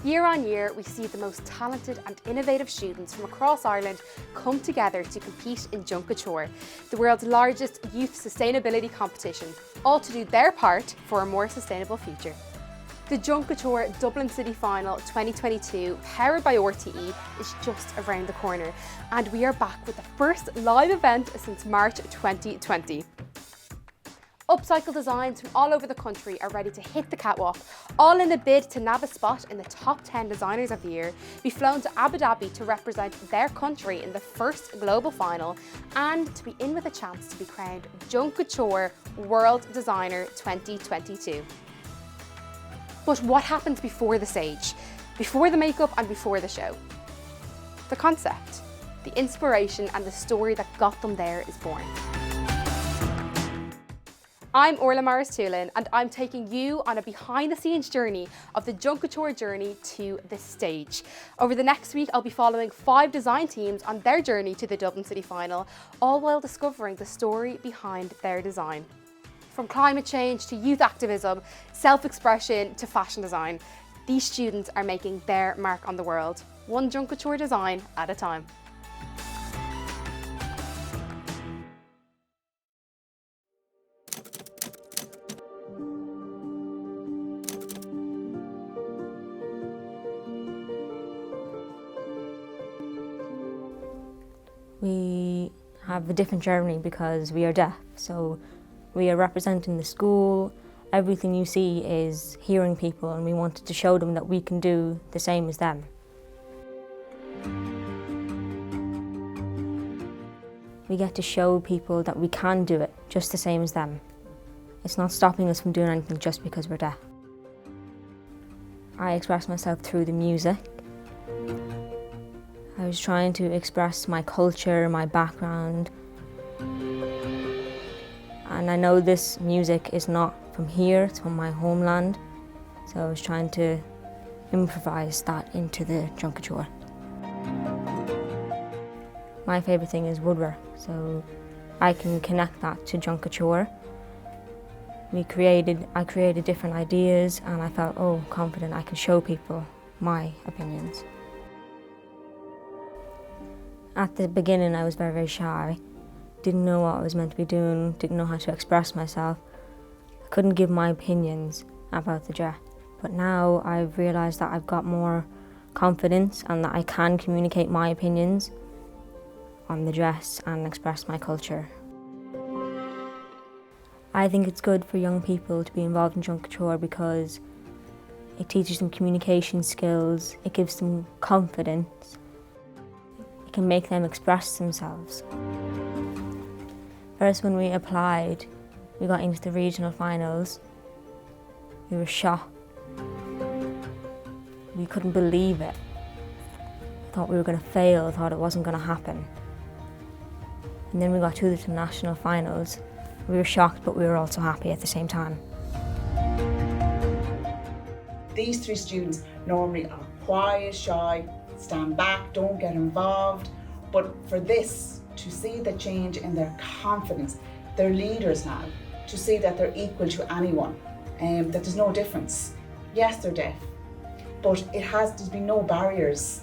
Year on year, we see the most talented and innovative students from across Ireland come together to compete in Junk Kouture, the world's largest youth sustainability competition, all to do their part for a more sustainable future. The Junk Kouture Dublin City Final 2022, powered by RTE, is just around the corner, and we are back with the first live event since March 2020. Upcycle designs from all over the country are ready to hit the catwalk, all in a bid to nab a spot in the top 10 designers of the year, be flown to Abu Dhabi to represent their country in the first global final, and to be in with a chance to be crowned Junk Kouture World Designer 2022. But what happens before the stage, before the makeup and before the show? The concept, the inspiration and the story that got them there is born. I'm Orla Morris-Tulin, and I'm taking you on a behind-the-scenes journey of the Junk Kouture journey to the stage. Over the next week, I'll be following 5 design teams on their journey to the Dublin City Final, all while discovering the story behind their design. From climate change to youth activism, self-expression to fashion design, these students are making their mark on the world, one Junk Kouture design at a time. We have a different journey because we are deaf, so we are representing the school. Everything you see is hearing people, and we wanted to show them that we can do the same as them. We get to show people that we can do it just the same as them. It's not stopping us from doing anything just because we're deaf. I express myself through the music. I was trying to express my culture, my background. And I know this music is not from here, it's from my homeland. So I was trying to improvise that into the Junk Kouture. My favourite thing is woodwork, so I can connect that to Junk Kouture. I created different ideas, and I felt, confident I could show people my opinions. At the beginning, I was very, very shy. Didn't know what I was meant to be doing, didn't know how to express myself. I couldn't give my opinions about the dress. But now I've realised that I've got more confidence and that I can communicate my opinions on the dress and express my culture. I think it's good for young people to be involved in Junk Kouture because it teaches them communication skills, it gives them confidence, it can make them express themselves. First, when we applied, we got into the regional finals. We were shocked. We couldn't believe it. Thought we were going to fail, thought it wasn't going to happen. And then we got to the national finals. We were shocked, but we were also happy at the same time. These 3 students normally are quiet, shy, stand back, don't get involved. But for this, to see the change in their confidence, they're leaders now, to see that they're equal to anyone, that there's no difference. Yes, they're deaf, but there's been no barriers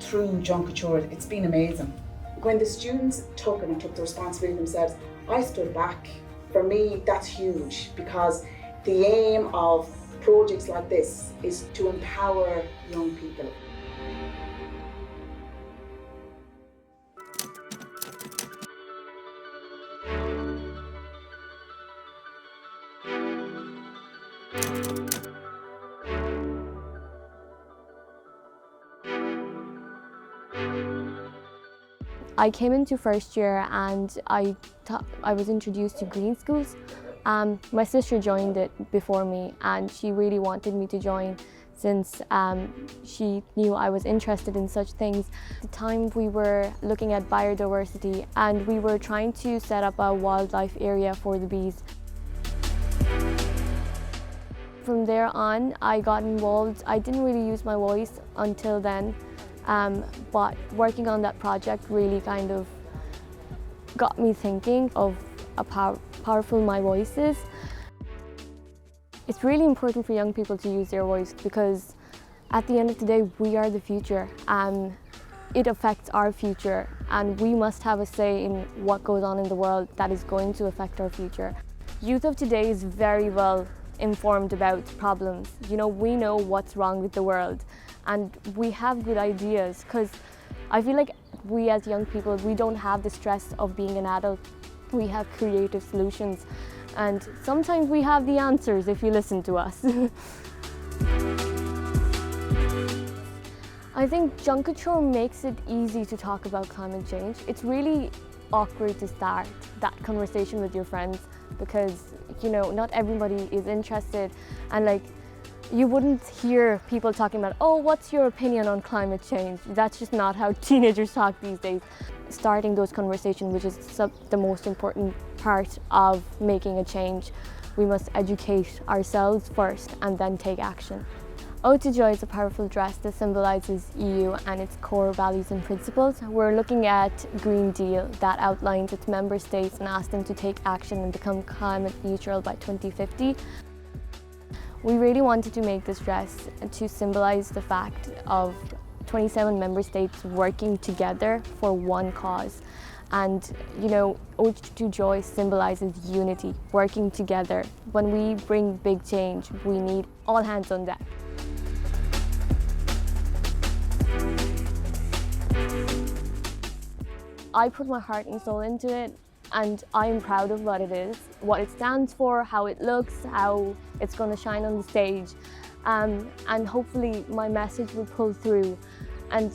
through Junk Kouture. It's been amazing. When the students took the responsibility themselves, I stood back. For me, that's huge, because the aim of projects like this is to empower young people. I came into first year and I was introduced to green schools. My sister joined it before me, and she really wanted me to join since she knew I was interested in such things. At the time we were looking at biodiversity, and we were trying to set up a wildlife area for the bees. From there on, I got involved. I didn't really use my voice until then. But working on that project really kind of got me thinking of how powerful my voice is. It's really important for young people to use their voice because At the end of the day, we are the future. It affects our future, and we must have a say in what goes on in the world that is going to affect our future. Youth of today is very well informed about problems. You know, we know what's wrong with the world, and we have good ideas, because I feel like we as young people, we don't have the stress of being an adult. We have creative solutions, and sometimes we have the answers if you listen to us. I think Junkature makes it easy to talk about climate change. It's really awkward to start that conversation with your friends because, you know, not everybody is interested, and like, you wouldn't hear people talking about, oh, what's your opinion on climate change? That's just not how teenagers talk these days. Starting those conversations, which is the most important part of making a change. We must educate ourselves first and then take action. Ode to Joy is a powerful dress that symbolises EU and its core values and principles. We're looking at Green Deal that outlines its member states and asks them to take action and become climate neutral by 2050. We really wanted to make this dress to symbolise the fact of 27 member states working together for one cause. And, you know, Ode to Joy symbolises unity, working together. When we bring big change, we need all hands on deck. I put my heart and soul into it, and I'm proud of what it is, what it stands for, how it looks, how it's going to shine on the stage, and hopefully my message will pull through. And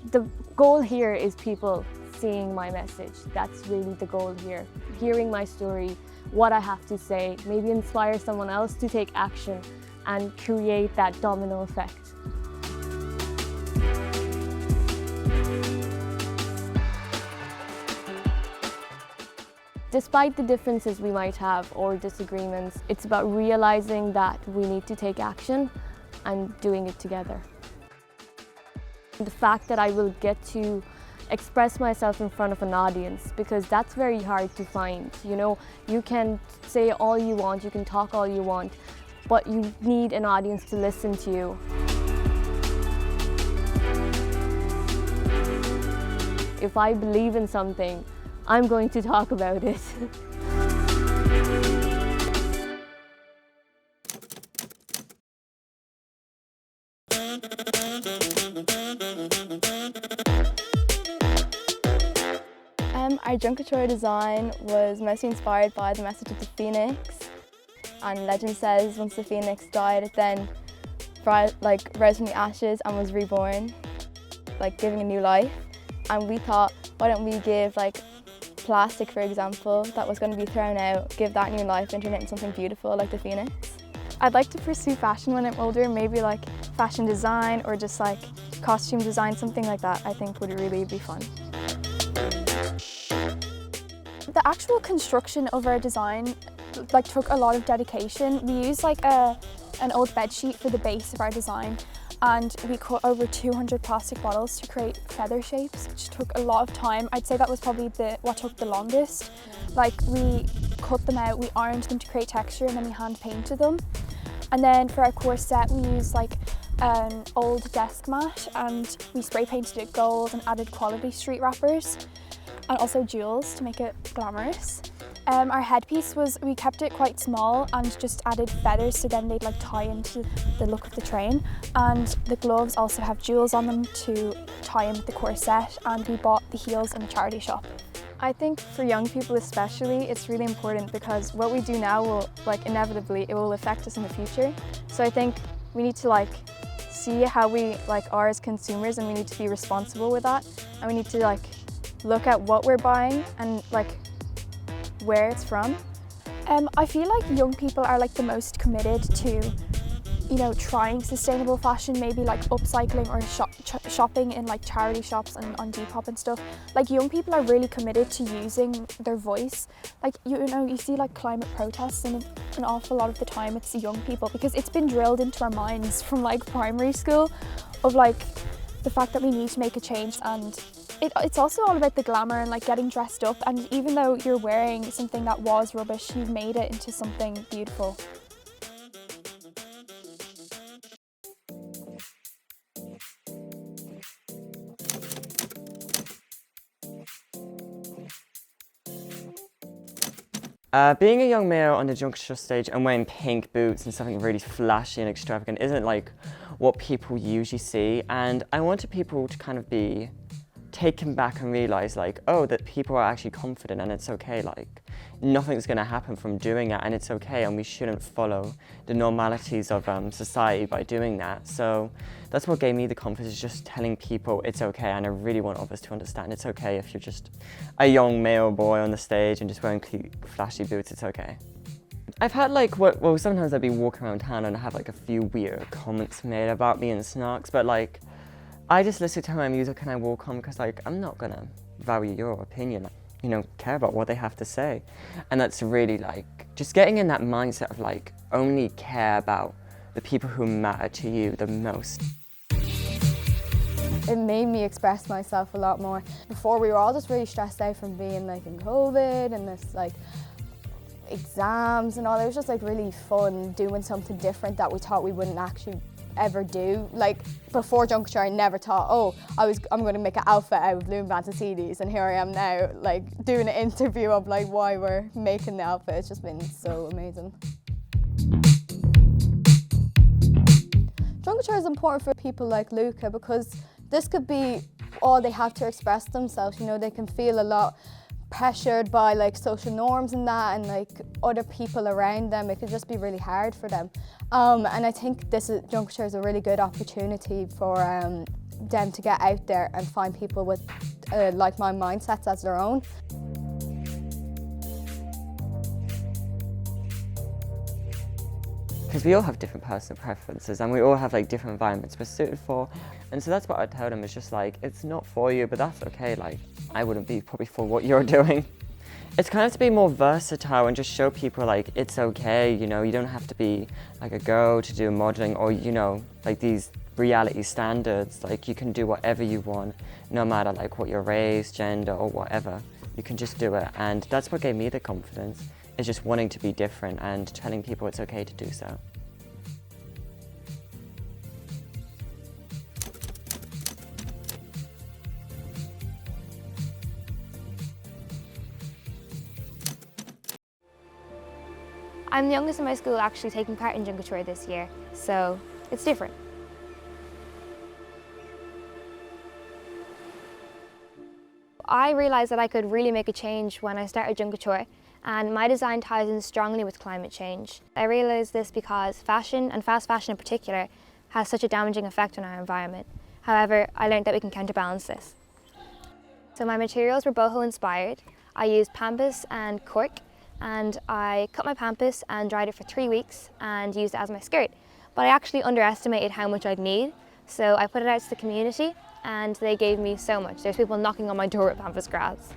the goal here is people seeing my message. That's really the goal here. Hearing my story, what I have to say, maybe inspire someone else to take action and create that domino effect. Despite the differences we might have or disagreements, it's about realizing that we need to take action and doing it together. The fact that I will get to express myself in front of an audience, because that's very hard to find. You know, you can say all you want, you can talk all you want, but you need an audience to listen to you. If I believe in something, I'm going to talk about it. Our Junkature design was mostly inspired by the message of the phoenix. And legend says once the phoenix died, it then rose from the ashes and was reborn, giving a new life. And we thought, why don't we give plastic, for example, that was going to be thrown out, give that new life and turn it into something beautiful like the phoenix. I'd like to pursue fashion when I'm older, maybe fashion design or just costume design, something like that I think would really be fun. The actual construction of our design took a lot of dedication. We used an old bed sheet for the base of our design, and we cut over 200 plastic bottles to create feather shapes, which took a lot of time. I'd say that was probably what took the longest. We cut them out, we ironed them to create texture, and then we hand painted them. And then for our corset, we used an old desk mat, and we spray painted it gold and added quality street wrappers and also jewels to make it glamorous. Our headpiece we kept it quite small and just added feathers so then they'd tie into the look of the train. And the gloves also have jewels on them to tie in with the corset, and we bought the heels in a charity shop. I think for young people especially, it's really important because what we do now will inevitably it will affect us in the future. So I think we need to see how we are as consumers, and we need to be responsible with that, and we need to look at what we're buying and where it's from. I feel young people are the most committed to, trying sustainable fashion, maybe upcycling or shopping in charity shops and on Depop and stuff. Young people are really committed to using their voice. You see climate protests, and an awful lot of the time it's young people, because it's been drilled into our minds from primary school of the fact that we need to make a change. And it's also all about the glamour and getting dressed up, and even though you're wearing something that was rubbish, you've made it into something beautiful. Being a young male on the Junkature stage and wearing pink boots and something really flashy and extravagant isn't like what people usually see, and I wanted people to kind of be taken back and realise like, oh, that people are actually confident and it's okay, like nothing's going to happen from doing it and it's okay, and we shouldn't follow the normalities of society by doing that. So that's what gave me the confidence, just telling people it's okay, and I really want others to understand it's okay if you're just a young male boy on the stage and just wearing flashy boots, it's okay. I've had like, well, sometimes I'd be walking around town and I have like a few weird comments made about me and Snarks, but like, I just listen to my music and I walk on because like, I'm not gonna value your opinion, you know, care about what they have to say. And that's really like, just getting in that mindset of like, only care about the people who matter to you the most. It made me express myself a lot more. Before we were all just really stressed out from being like in COVID and this like exams and all. It was just like really fun doing something different that we thought we wouldn't actually ever do. Like before Junkature, I never thought, oh, I'm going to make an outfit out of loom bands and CDs, and here I am now, like doing an interview of like why we're making the outfit. It's just been so amazing. Junkature is important for people like Luca because this could be all they have to express themselves. You know, they can feel a lot pressured by like social norms and that, and like other people around them. It could just be really hard for them. And I think Junkature is a really good opportunity for them to get out there and find people with like-minded mindsets as their own. Because we all have different personal preferences and we all have like different environments we're suited for. And so that's what I tell them, is just like, it's not for you, but that's okay. Like, I wouldn't be probably for what you're doing. It's kind of to be more versatile and just show people like, it's okay, you know, you don't have to be like a girl to do modeling or, you know, like these reality standards. Like you can do whatever you want, no matter like what your race, gender or whatever. You can just do it. And that's what gave me the confidence, is just wanting to be different and telling people it's okay to do so. I'm the youngest in my school actually taking part in Junkature this year, so it's different. I realised that I could really make a change when I started Junkature, and my design ties in strongly with climate change. I realised this because fashion, and fast fashion in particular, has such a damaging effect on our environment. However, I learned that we can counterbalance this. So my materials were boho inspired. I used pampas and cork, and I cut my pampas and dried it for 3 weeks and used it as my skirt. But I actually underestimated how much I'd need, so I put it out to the community and they gave me so much. There's people knocking on my door with pampas grass.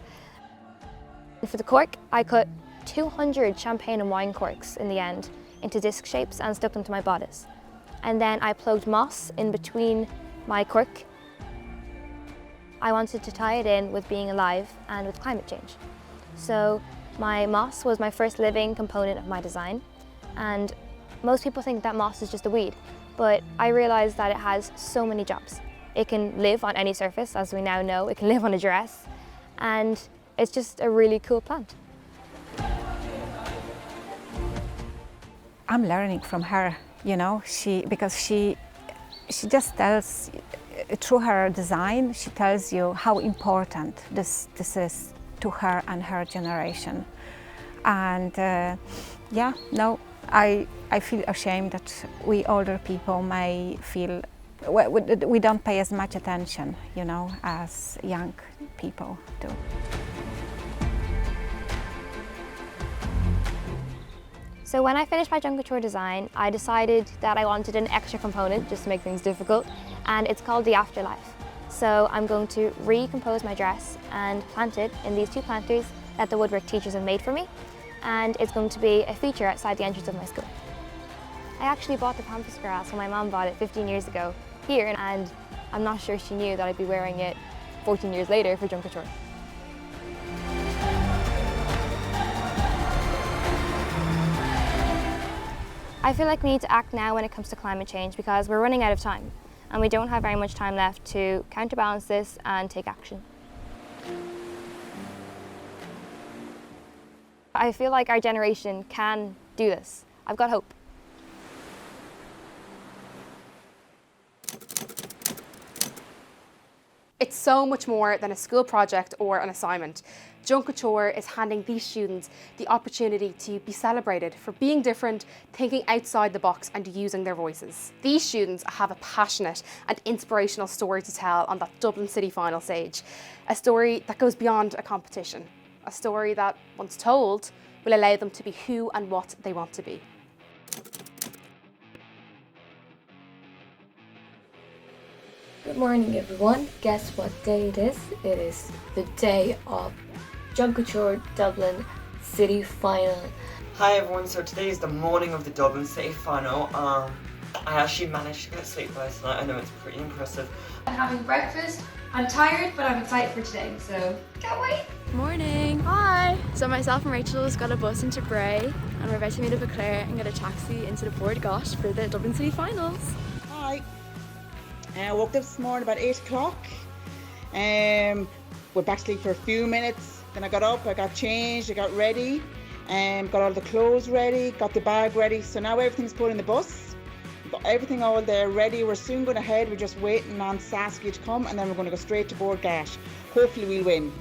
For the cork, I cut 200 champagne and wine corks in the end into disc shapes and stuck them to my bodice. And then I plugged moss in between my cork. I wanted to tie it in with being alive and with climate change. So my moss was my first living component of my design, and most people think that moss is just a weed, but I realised that it has so many jobs. It can live on any surface, as we now know. It can live on a dress, and it's just a really cool plant. I'm learning from her, you know, because she just tells, through her design, she tells you how important this is to her and her generation. And yeah, no, I feel ashamed that we older people may feel we don't pay as much attention, you know, as young people do. So when I finished my Junkature design, I decided that I wanted an extra component just to make things difficult, and it's called the afterlife. So I'm going to recompose my dress and plant it in these 2 planters that the woodwork teachers have made for me, and it's going to be a feature outside the entrance of my school. I actually bought the pampas grass when my mum bought it 15 years ago here, and I'm not sure she knew that I'd be wearing it 14 years later for Junkature. I feel like we need to act now when it comes to climate change because we're running out of time, and we don't have very much time left to counterbalance this and take action. I feel like our generation can do this. I've got hope. It's so much more than a school project or an assignment. Junk Kouture is handing these students the opportunity to be celebrated for being different, thinking outside the box and using their voices. These students have a passionate and inspirational story to tell on that Dublin City final stage. A story that goes beyond a competition. A story that, once told, will allow them to be who and what they want to be. Good morning everyone. Guess what day it is? It is the day of Junk Kouture Dublin City Final. Hi everyone, so today is the morning of the Dublin City Final. I actually managed to get sleep last night. I know it's pretty impressive. I'm having breakfast. I'm tired, but I'm excited for today, so can't wait. Morning. Hi. So myself and Rachel just got a bus into Bray and we're about to meet up with Claire and get a taxi into the Port Gosh for the Dublin City Finals. Hi. I woke up this morning about 8 o'clock. Went back to sleep for a few minutes. Then I got up, I got changed, I got ready, got all the clothes ready, got the bag ready. So now everything's put in the bus. We've got everything all there ready. We're soon going to head. We're just waiting on Saskia to come and then we're going to go straight to Bord Gáis. Hopefully we'll win.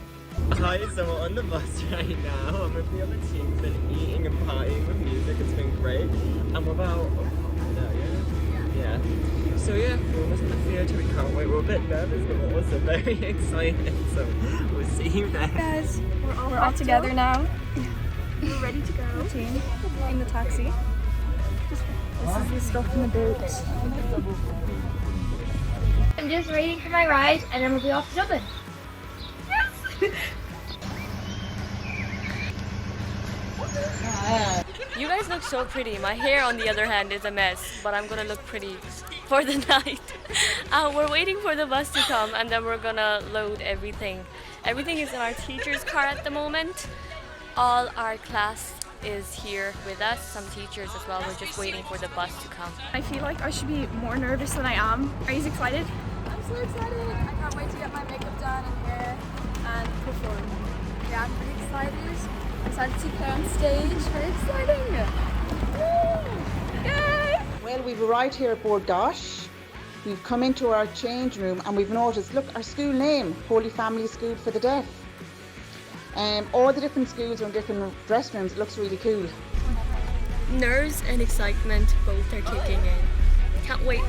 Hi, so we're on the bus right now. I'm with the other team. We've been eating and partying with music. It's been great. And we're about... Yeah. So yeah, we're almost at the theatre. We can't wait. We're a bit nervous, but we're also very excited. So we'll see you there. Guys, we're all together now. We're ready to go. Team in the taxi. This is the stuff in the boots. I'm just waiting for my ride and then we'll be off to Dublin. You guys look so pretty. My hair, on the other hand, is a mess, but I'm gonna look pretty for the night. We're waiting for the bus to come and then we're gonna load everything. Everything is in our teacher's car at the moment. All our class is here with us, some teachers as well. We're just waiting for the bus to come. I feel like I should be more nervous than I am. Are you excited? I'm so excited. I can't wait to get my makeup done and hair and perform. Yeah, I'm pretty excited. I'm excited to play on stage. Very exciting. Woo! Yay! Well, we've arrived here at Bord Gáis. We've come into our change room and we've noticed, look, our school name, Holy Family School for the Deaf. All the different schools are in different dress rooms. It looks really cool. Nerves and excitement both are kicking in. Can't wait.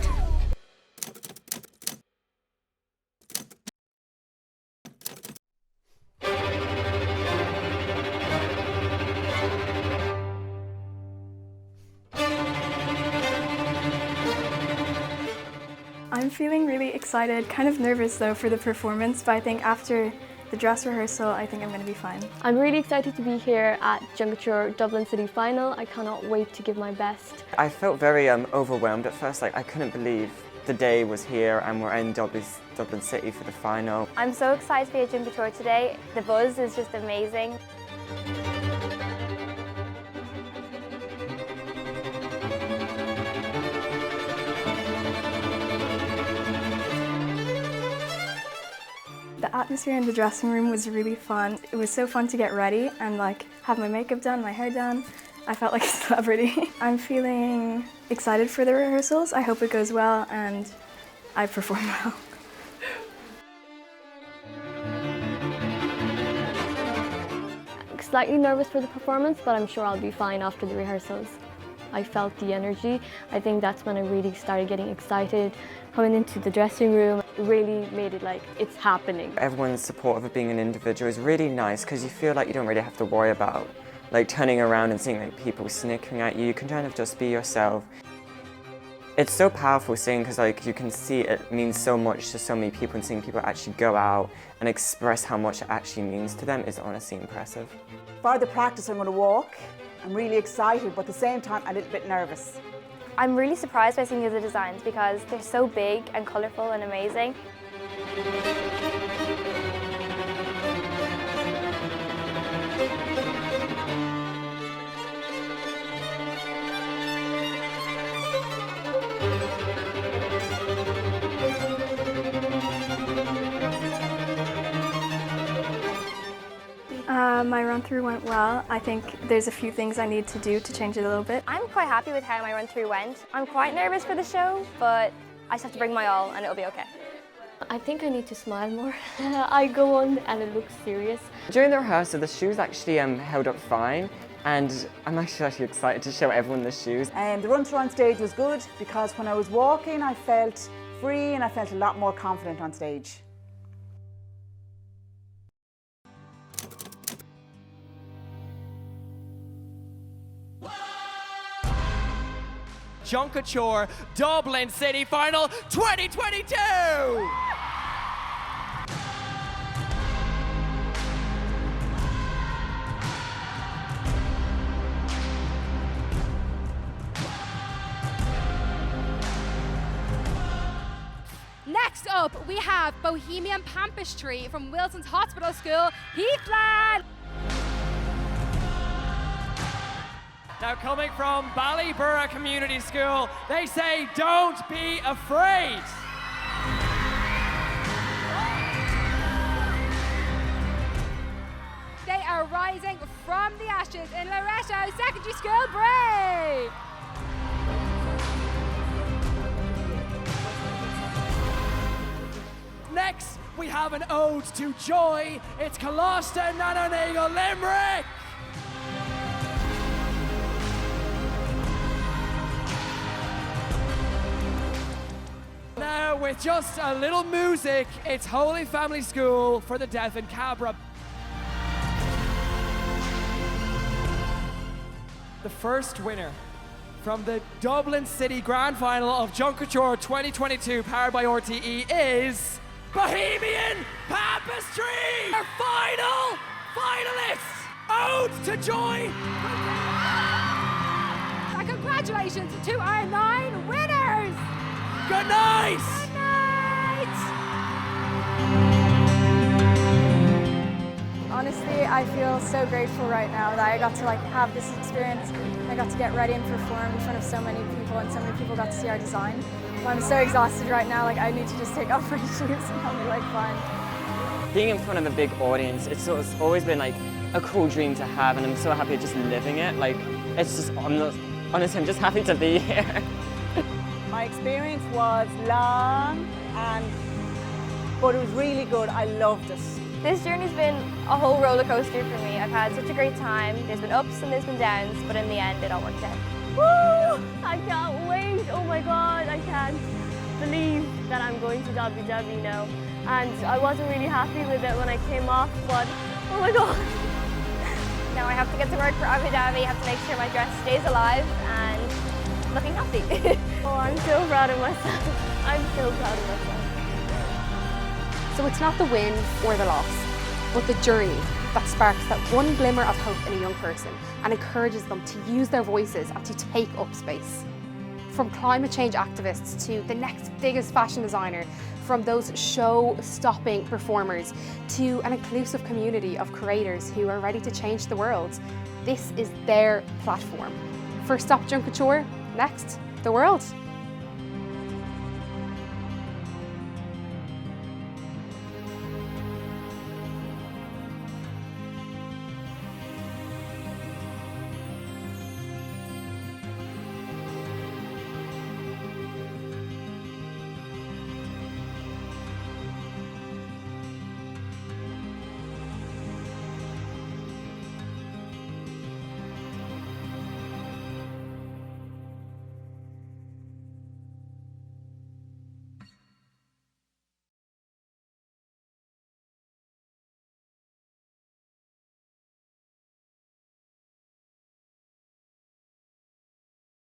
I'm feeling really excited, kind of nervous though for the performance, but I think after the dress rehearsal, I think I'm going to be fine. I'm really excited to be here at Junk Kouture Dublin City Final. I cannot wait to give my best. I felt very overwhelmed at first. Like I couldn't believe the day was here and we're in Dublin City for the final. I'm so excited to be at Junk Kouture today. The buzz is just amazing. The atmosphere in the dressing room was really fun. It was so fun to get ready and like have my makeup done, my hair done. I felt like a celebrity. I'm feeling excited for the rehearsals. I hope it goes well and I perform well. Slightly nervous for the performance, but I'm sure I'll be fine after the rehearsals. I felt the energy. I think that's when I really started getting excited. Coming into the dressing room, it really made it like it's happening. Everyone's supportive of being an individual is really nice because you feel like you don't really have to worry about like turning around and seeing like people snickering at you. You can kind of just be yourself. It's so powerful seeing because like you can see it means so much to so many people, and seeing people actually go out and express how much it actually means to them is honestly impressive. For the practice, I'm going to walk. I'm really excited, but at the same time, a little bit nervous. I'm really surprised by seeing the designs because they're so big and colourful and amazing. My run through went well. I think there's a few things I need to do to change it a little bit. I'm quite happy with how my run through went. I'm quite nervous for the show, but I just have to bring my all and it'll be okay. I think I need to smile more. I go on and it looks serious. During the rehearsal, the shoes actually held up fine, and I'm actually excited to show everyone the shoes. And the run through on stage was good because when I was walking, I felt free and I felt a lot more confident on stage. Junkature Dublin City Final 2022! Next up, we have Bohemian Pampistry from Wilson's Hospital School, Heathland. Now coming from Ballyborough Community School, they say, don't be afraid. They are rising from the ashes in Loretto Secondary School, Bray. Next, we have an ode to joy. It's Coloston Nanonagel Limerick. Now, with just a little music, it's Holy Family School for the Deaf in Cabra. The first winner from the Dublin City Grand Final of Junkature 2022, powered by RTE, is Bohemian Pampistry! Our final finalists, Ode to Joy! And congratulations to our 9 winners! Good night! Good night! Honestly, I feel so grateful right now that I got to have this experience. I got to get ready and perform in front of so many people, and so many people got to see our design. I'm so exhausted right now, I need to just take off my shoes and have me fun. Being in front of a big audience, it's always been a cool dream to have, and I'm so happy just living it. Honestly, I'm just happy to be here. My experience was long, but it was really good. I loved it. This journey's been a whole roller coaster for me. I've had such a great time. There's been ups and there's been downs, but in the end, it all worked out. Woo! I can't wait. Oh my God, I can't believe that I'm going to WW now. And I wasn't really happy with it when I came off, but oh my God. Now I have to get to work for Abu Dhabi, have to make sure my dress stays alive and looking healthy. Oh, I'm so proud of myself. I'm so proud of myself. So it's not the win or the loss, but the journey that sparks that one glimmer of hope in a young person and encourages them to use their voices and to take up space. From climate change activists to the next biggest fashion designer, from those show-stopping performers to an inclusive community of creators who are ready to change the world. This is their platform. First stop Junkature, next, the world.